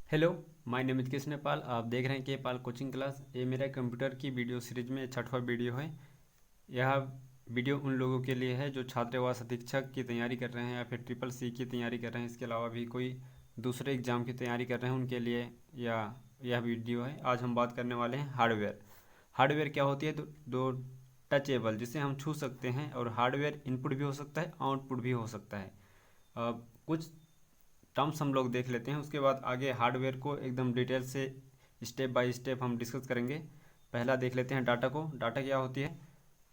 Hello, my name is Krishna Pal. आप देख रहे हैं के पाल कोचिंग क्लास। ये मेरा कंप्यूटर की वीडियो सीरीज में छठवां वीडियो है। यह वीडियो उन लोगों के लिए है जो छात्रावास अधीक्षक की तैयारी कर रहे हैं या फिर ट्रिपल सी की तैयारी कर रहे हैं, इसके अलावा भी कोई दूसरे एग्ज़ाम की तैयारी कर रहे हैं उनके लिए या यह वीडियो है। आज हम बात करने वाले हैं हार्डवेयर। हार्डवेयर क्या होती है? दो टचेबल, जिसे हम छू सकते हैं, और हार्डवेयर इनपुट भी हो सकता है, आउटपुट भी हो सकता है। कुछ टर्म्स हम लोग देख लेते हैं, उसके बाद आगे हार्डवेयर को एकदम डिटेल से स्टेप बाय स्टेप हम डिस्कस करेंगे। पहला देख लेते हैं डाटा को। डाटा क्या होती है?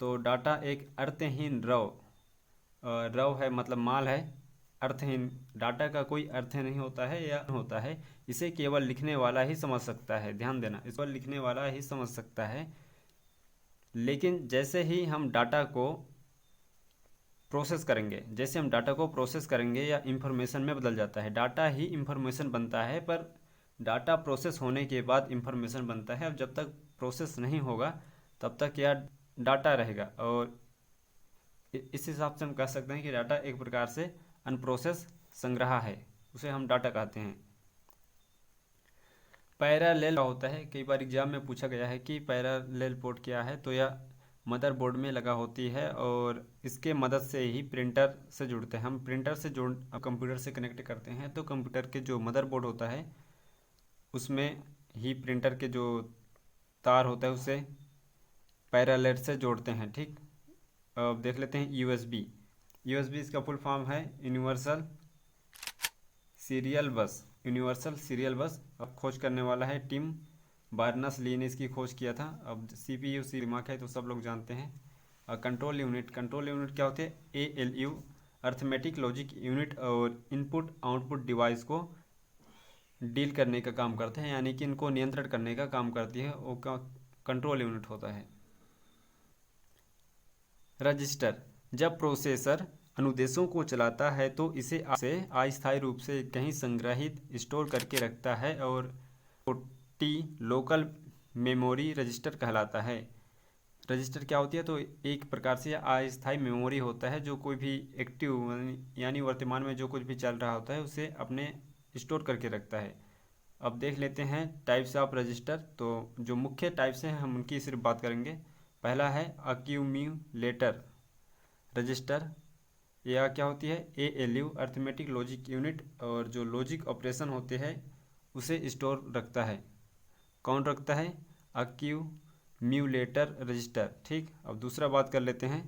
तो डाटा एक अर्थहीन रव है, मतलब माल है। अर्थहीन डाटा का कोई अर्थ नहीं होता है या होता है, इसे केवल लिखने वाला ही समझ सकता है। ध्यान देना, इस पर लिखने वाला ही समझ सकता है। लेकिन जैसे ही हम डाटा को प्रोसेस करेंगे, जैसे हम डाटा को प्रोसेस करेंगे या इंफॉर्मेशन में बदल जाता है। डाटा ही इंफॉर्मेशन बनता है, पर डाटा प्रोसेस होने के बाद इंफॉर्मेशन बनता है। अब जब तक प्रोसेस नहीं होगा तब तक यह डाटा रहेगा, और इस हिसाब से हम कह सकते हैं कि डाटा एक प्रकार से अनप्रोसेस संग्रह है, उसे हम डाटा कहते हैं। पैरेलल होता है, कई बार एग्जाम में पूछा गया है कि पैरेलल पोर्ट क्या है। तो यह मदरबोर्ड में लगा होती है, और इसके मदद से ही प्रिंटर से जुड़ते हैं। हम प्रिंटर से जोड़ कंप्यूटर से कनेक्ट करते हैं, तो कंप्यूटर के जो मदरबोर्ड होता है उसमें ही प्रिंटर के जो तार होता है उसे पैरेलल से जोड़ते हैं। ठीक, अब देख लेते हैं यूएसबी। यूएसबी इसका फुल फॉर्म है यूनिवर्सल सीरियल बस। यूनिवर्सल सीरियल बस। अब खोज करने वाला है टिम बार्नस ली ने इसकी खोज किया था। अब सीपीयू सी दिमाग है तो सब लोग जानते हैं। कंट्रोल यूनिट, कंट्रोल यूनिट क्या होते हैं? एएलयू, अर्थमेटिक लॉजिक यूनिट, और इनपुट आउटपुट डिवाइस को डील करने का काम करते हैं, यानी कि इनको नियंत्रण करने का काम करती है, वो का कंट्रोल यूनिट होता है। रजिस्टर, जब प्रोसेसर अनुदेशों को चलाता है तो इसे अस्थायी रूप से कहीं संग्रहित स्टोर करके रखता है, और टी लोकल मेमोरी रजिस्टर कहलाता है। रजिस्टर क्या होती है? तो एक प्रकार से अस्थायी मेमोरी होता है, जो कोई भी एक्टिव यानी वर्तमान में जो कुछ भी चल रहा होता है उसे अपने स्टोर करके रखता है। अब देख लेते हैं टाइप्स ऑफ रजिस्टर। तो जो मुख्य टाइप्स हैं हम उनकी सिर्फ बात करेंगे। पहला है अक्यूम्यूलेटर रजिस्टर। यह क्या होती है? एएलयू, अर्थमेटिक लॉजिक यूनिट, और जो लॉजिक ऑपरेशन होते हैं उसे स्टोर रखता है। कौन रखता है? Accumulator register. ठीक, अब दूसरा बात कर लेते हैं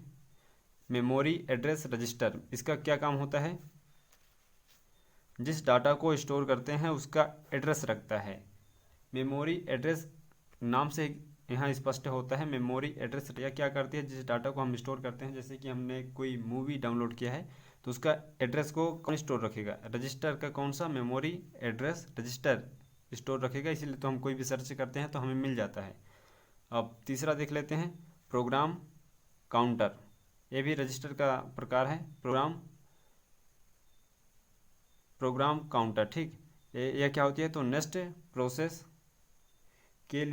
मेमोरी एड्रेस रजिस्टर। इसका क्या काम होता है? जिस डाटा को स्टोर करते हैं उसका एड्रेस रखता है। मेमोरी एड्रेस नाम से यहाँ स्पष्ट होता है। मेमोरी एड्रेस यह क्या करती है? जिस डाटा को हम स्टोर करते हैं, जैसे कि हमने कोई मूवी डाउनलोड किया है तो उसका एड्रेस को कौन स्टोर रखेगा? रजिस्टर का कौन सा? मेमोरी एड्रेस रजिस्टर स्टोर रखेगा। इसीलिए तो हम कोई भी सर्च करते हैं तो हमें मिल जाता है। अब तीसरा देख लेते हैं प्रोग्राम काउंटर। ये भी रजिस्टर का प्रकार है। Program counter. ठीक, ये क्या होती है? तो नेक्स्ट प्रोसेस के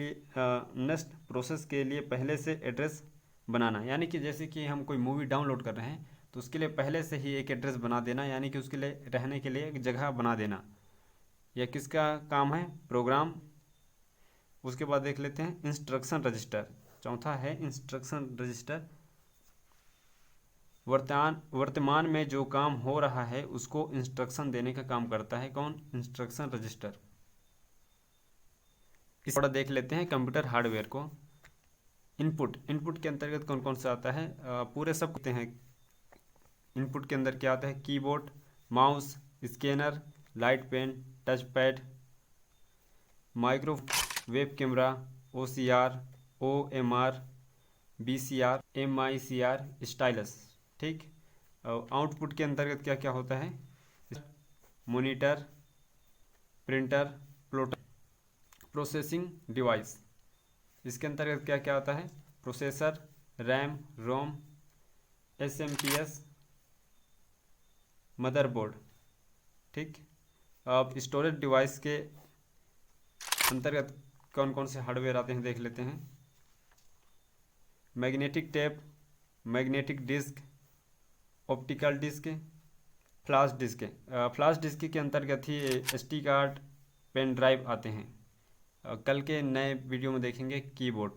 लिए पहले से एड्रेस बनाना, यानी कि जैसे कि हम कोई मूवी डाउनलोड कर रहे हैं तो उसके लिए पहले से ही एक एड्रेस बना देना, यानी कि उसके लिए रहने के लिए एक जगह बना देना। यह किसका काम है? प्रोग्राम। उसके बाद देख लेते हैं इंस्ट्रक्शन रजिस्टर। चौथा है इंस्ट्रक्शन रजिस्टर। वर्तमान में जो काम हो रहा है उसको इंस्ट्रक्शन देने का काम करता है। कौन? Instruction register. इस थोड़ा देख लेते हैं कंप्यूटर हार्डवेयर को। इनपुट के अंतर्गत कौन कौन सा आता है? पूरे सब होते हैं। इनपुट के अंदर क्या आता है? Keyboard, mouse, scanner, light pen, touch pad, micro, web camera, OCR, OMR, BCR, MICR, stylus. ठीक, आउटपुट के अंतर्गत क्या क्या होता है? Monitor, printer, plotter, processing device. इसके अंतर्गत क्या क्या आता है? Processor, RAM, ROM, SMPS, motherboard. ठीक, अब स्टोरेज डिवाइस के अंतर्गत कौन कौन से हार्डवेयर आते हैं देख लेते हैं। Magnetic tape, magnetic disk, optical disk, flash disk. Flash disk के अंतर्गत ही SD कार्ड, पेन ड्राइव आते हैं। कल के नए वीडियो में देखेंगे कीबोर्ड।